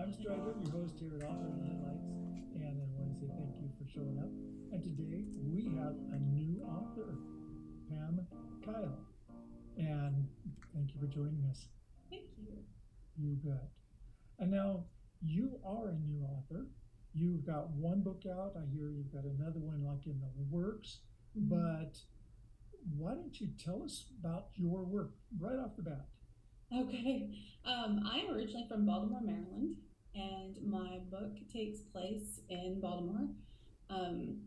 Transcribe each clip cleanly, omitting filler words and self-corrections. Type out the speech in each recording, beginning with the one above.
I'm Strider, your host here at Author Highlights, and I want to say thank you for showing up. And today we have a new author, Pam Kyle, and thank you for joining us. Thank you. You bet. And now you are a new author. You've got one book out. I hear you've got another one like in the works. But why don't you tell us about your work right off the bat? Okay. I'm originally from Baltimore, Maryland, and my book takes place in Baltimore.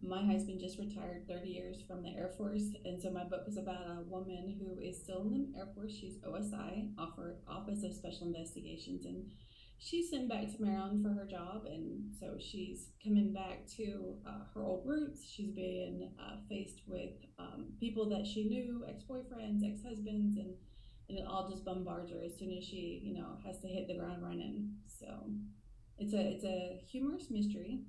My husband just retired 30 years from the Air Force, and so my book is about a woman who is still in the Air Force. She's OSI, Office of Special Investigations, and she's sent back to Maryland for her job, and so she's coming back to her old roots. She's being faced with people that she knew, ex-boyfriends, ex-husbands, and it all just bombards her as soon as she, has to hit the ground running. So it's a humorous mystery.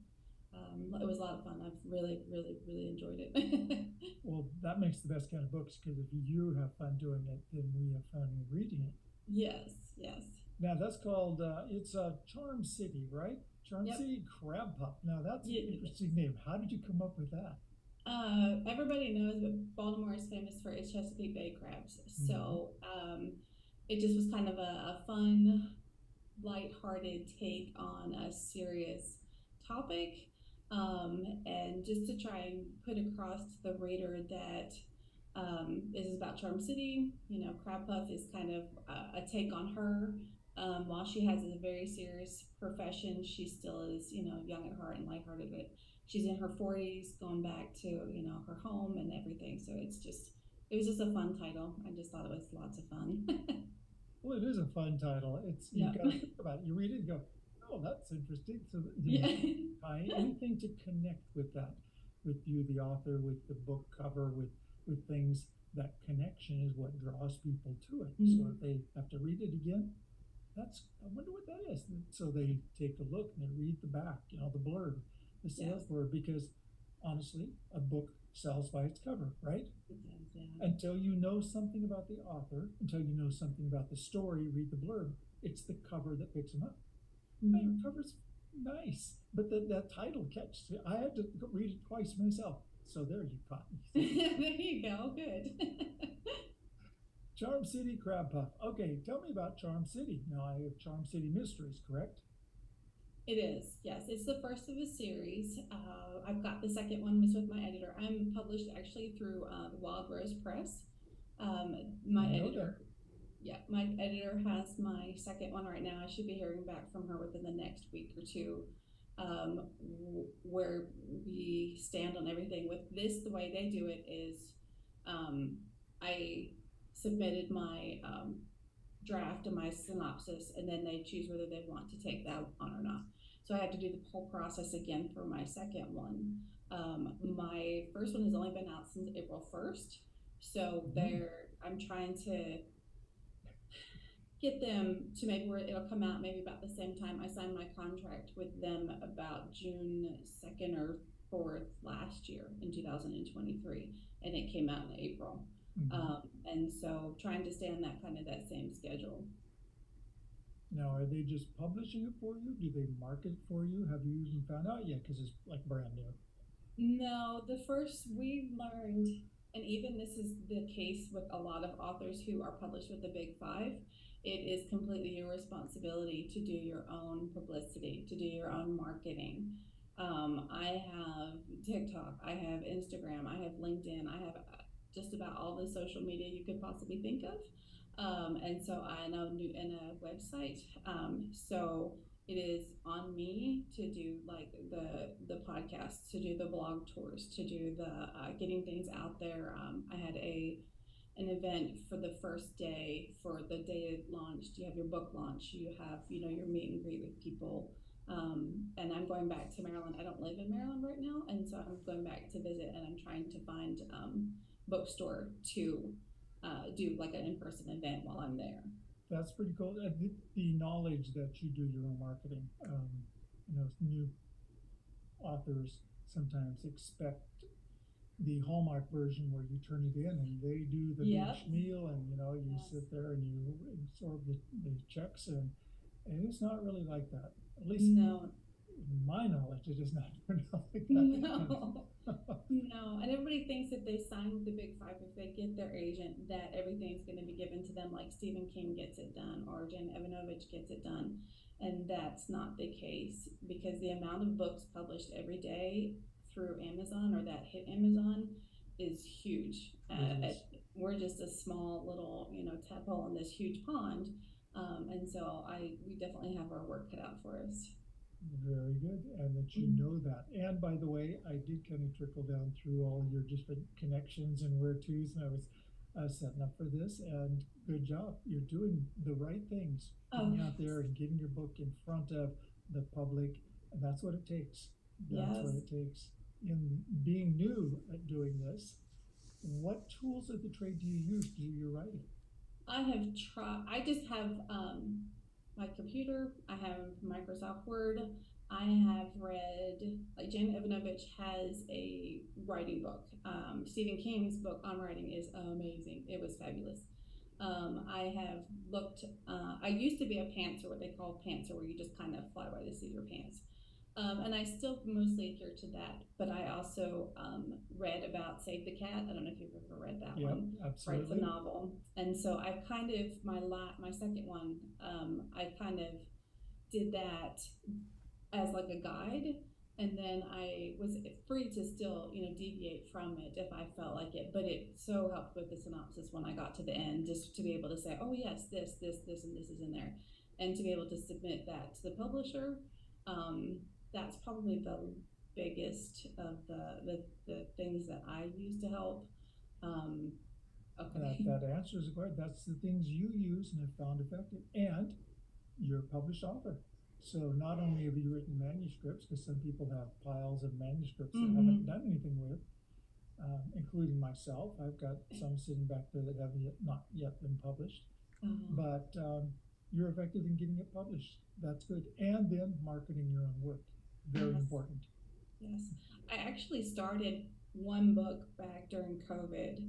It was a lot of fun. I've really, really, really enjoyed it. Well, that makes the best kind of books because if you have fun doing it, then we have fun reading it. Yes, yes. Now that's called it's Charm City, right? Charm Yep. City Crab Pup. Now that's an Yeah. interesting name. How did you come up with that? Everybody knows that Baltimore is famous for its Chesapeake Bay crabs. Mm-hmm. So it just was kind of a fun, lighthearted take on a serious topic. And just to try and put across to the reader that this is about Charm City. Crab Puff is kind of a take on her. While she has a very serious profession, she still is, young at heart and lighthearted. But she's in her 40s, going back to, her home and everything. So it was just a fun title. I just thought it was lots of fun. Well, it is a fun title. It's you Yeah. got to think about it. You read it and go, "Oh, that's interesting." So Yeah. anything to connect with that, with you, the author, with the book cover, with things. That connection is what draws people to it. Mm-hmm. So if they have to read it again, I wonder what that is. So they take a look and they read the back, the blurb, the sales blurb, because honestly, a book sells by its cover, right? It does, yeah. Until you know something about the author, until you know something about the story, read the blurb. It's the cover that picks them up. Mm-hmm. The cover's nice, but that title catches me. I had to read it twice myself. So there you caught me. There you go. Good. Charm City Crab Puff. Okay, tell me about Charm City. Now I have Charm City Mysteries, correct? It is, yes. It's the first of a series. I've got the second one was with my editor. I'm published actually through Wild Rose Press. My editor, yeah, my editor has my second one right now. I should be hearing back from her within the next week or two, where we stand on everything. With this, the way they do it is, I submitted my draft and my synopsis, and then they choose whether they want to take that on or not. So I have to do the whole process again for my second one. My first one has only been out since April 1st. So I'm trying to get them to maybe where it'll come out maybe about the same time. I signed my contract with them about June 2nd or 4th last year in 2023, and it came out in April. And so trying to stay on that same schedule. Now, are they just publishing it for you? Do they market it for you? Have you even found out yet? Because it's like brand new. No, the first we learned, and even this is the case with a lot of authors who are published with the big five, it is completely your responsibility to do your own publicity, to do your own marketing. I have TikTok, I have Instagram, I have LinkedIn, I have just about all the social media you could possibly think of. And so I know in a website. So it is on me to do like the podcast, to do the blog tours, to do the getting things out there. I had an event for the first day. For the day it launched, you have your book launch, you have your meet and greet with people. And I'm going back to Maryland. I don't live in Maryland right now, and so I'm going back to visit, and I'm trying to find bookstore to do like an in-person event while I'm there. That's pretty cool. The knowledge that you do your own marketing. New authors sometimes expect the Hallmark version where you turn it in and they do the big schmeal, and you sit there and you absorb the checks, and And it's not really like that. At least No, in my knowledge, it is not turned out like no, that. no. And everybody thinks if they sign with the big five, if they get their agent, that everything's going to be given to them, like Stephen King gets it done or Jen Evanovich gets it done. And that's not the case, because the amount of books published every day through Amazon, or that hit Amazon, is huge. It is. We're just a small little, tadpole in this huge pond. And so we definitely have our work cut out for us. Very good, and that you know that. And by the way, I did kind of trickle down through all your different connections and where to's, and I was setting up for this. And good job, you're doing the right things, getting out there and getting your book in front of the public, and that's what it takes. That's Yes. what it takes. In being new at doing this, what tools of the trade do you use to do your writing? I have tried. I just have my computer. I have Microsoft Word. I have read, like, Jan Evanovich has a writing book. Stephen King's book on writing is amazing. It was fabulous. I have looked. I used to be a pantser, what they call pantser, where you just kind of fly by the seat of your pants. And I still mostly adhere to that, but I also read about Save the Cat. I don't know if you've ever read that one. Absolutely. Writes a novel, and so I've kind of my second one. I kind of did that as like a guide, and then I was free to still deviate from it if I felt like it. But it so helped with the synopsis when I got to the end, just to be able to say, oh yes, this, and this is in there, and to be able to submit that to the publisher. That's probably the biggest of the things that I use to help. Okay. That answers the question. That's the things you use and have found effective. And you're a published author. So not only have you written manuscripts, because some people have piles of manuscripts that haven't done anything with, including myself. I've got some sitting back there that have not yet been published. But you're effective in getting it published. That's good. And then marketing your own work. Very important. Yes. I actually started one book back during COVID,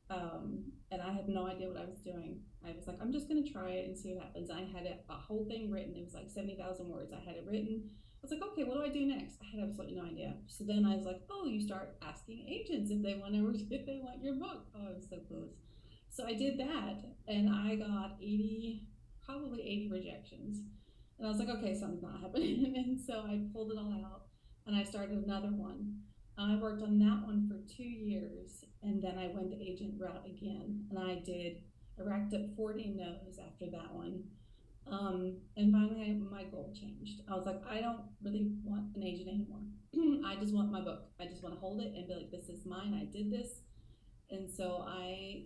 and I had no idea what I was doing. I was like, I'm just going to try it and see what happens. I had a whole thing written. It was like 70,000 words. I had it written. I was like, okay, what do I do next? I had absolutely no idea. So then I was like, oh, you start asking agents if they want your book. Oh, I was so close. So I did that, and I got probably 80 rejections. And I was like, okay, something's not happening. And so I pulled it all out, and I started another one. I worked on that one for 2 years, and then I went the agent route again. And I racked up 40 no's after that one. And finally, my goal changed. I was like, I don't really want an agent anymore. I just want my book. I just want to hold it and be like, this is mine. I did this. And so I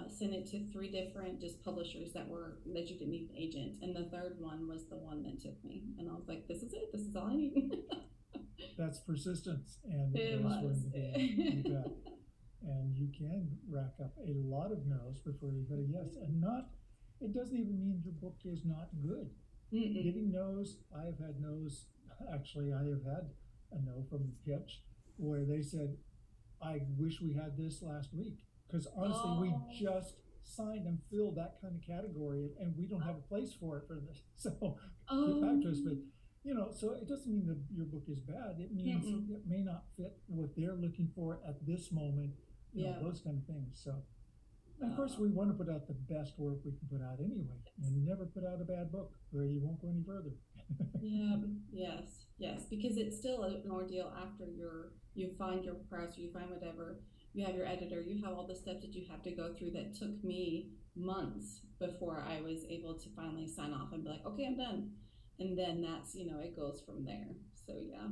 sent it to 3 different just publishers that you didn't need an agent. And the third one was the one that took me. And I was like, this is it. This is all I need. That's persistence, and it was. You bet. And you can rack up a lot of no's before you get a yes. And it doesn't even mean your book is not good. Getting no's, I have had no's. Actually, I have had a no from the pitch where they said, I wish we had this last week. Because honestly, we just signed and filled that kind of category, and we don't have a place for it for this. So get back to us. But so it doesn't mean that your book is bad. It means it may not fit what they're looking for at this moment. Those kind of things. So, of course, we want to put out the best work we can put out anyway, and never put out a bad book where you won't go any further. Yes, because it's still an ordeal after you find your press, or you find whatever. You have your editor, you have all the steps that you have to go through that took me months before I was able to finally sign off and be like, okay, I'm done. And then that's, it goes from there. So, yeah.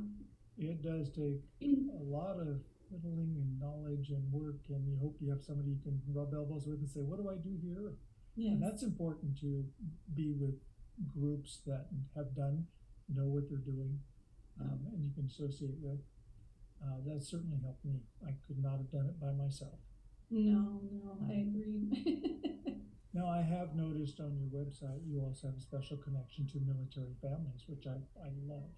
It does take a lot of fiddling and knowledge and work, and you hope you have somebody you can rub elbows with and say, what do I do here? Yes. And that's important to be with groups that know what they're doing, and you can associate with. That certainly helped me. I could not have done it by myself. No, I agree. Now, I have noticed on your website you also have a special connection to military families, which I love.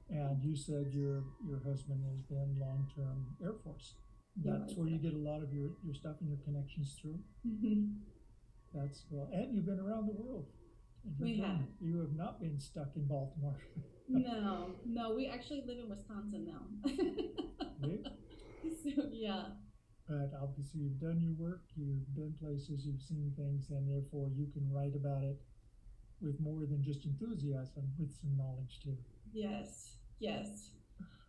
And you said your husband has been long-term Air Force. That's where you get a lot of your stuff and your connections through. That's cool. And you've been around the world. We have. You have not been stuck in Baltimore. No, we actually live in Wisconsin now. Okay? So yeah, But obviously you've done your work, you've been places, you've seen things, and therefore you can write about it with more than just enthusiasm, with some knowledge too. yes, yes.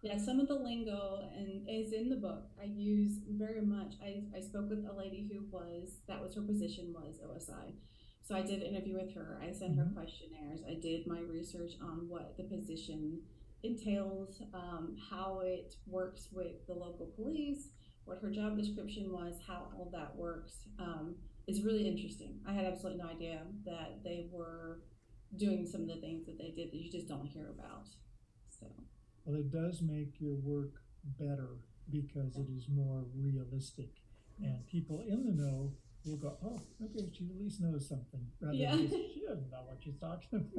Yeah, some of the lingo and is in the book. I use very much. I spoke with a lady who that was her position was OSI. So I did interview with her. I sent her Mhm. questionnaires. I did my research on what the position entails, how it works with the local police, what her job description was, how all that works. Is really interesting. I had absolutely no idea that they were doing some of the things that they did that you just don't hear about. So. Well, it does make your work better because it is more realistic, and people in the know will go, "Oh, okay, she at least knows something," rather Yeah. than just, "She doesn't know what she's talking about."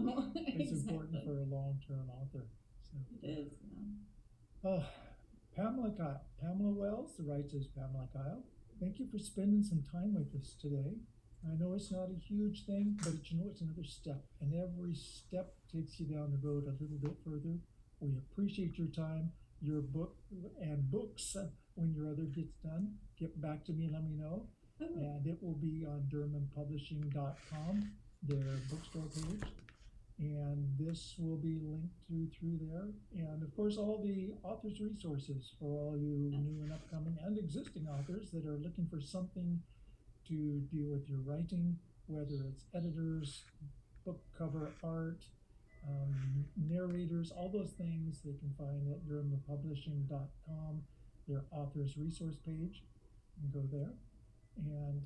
No, It's important exactly. for a long-term author. So, It is. Yeah. oh, Pamela Wells, the writer is Pamela Kyle. Thank you for spending some time with us today. I know it's not a huge thing, but it's another step, and every step takes you down the road a little bit further. We appreciate your time, your book, and books. When your other gets done, get back to me and let me know. Okay. And it will be on DurmanPublishing.com, their bookstore page. And this will be linked through there. And of course, all the authors' resources for all you new and upcoming and existing authors that are looking for something to deal with your writing, whether it's editors, book cover art, narrators, all those things they can find at DurmanPublishing.com, their author's resource page, and go there. And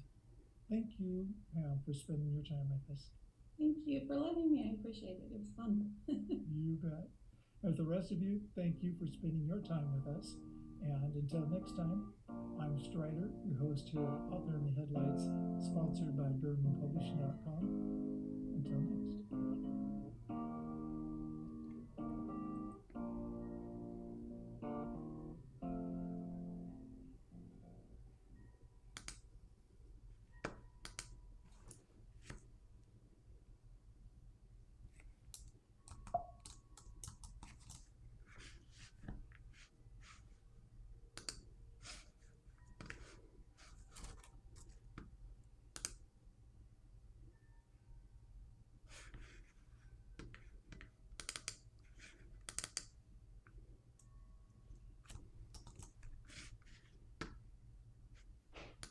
thank you, Pam, for spending your time with us. Thank you for letting me. I appreciate it. It was fun. You bet. As the rest of you, thank you for spending your time with us. And until next time, I'm Strider, your host here at Author in the Headlights, sponsored by DurmanPublishing.com. Until next.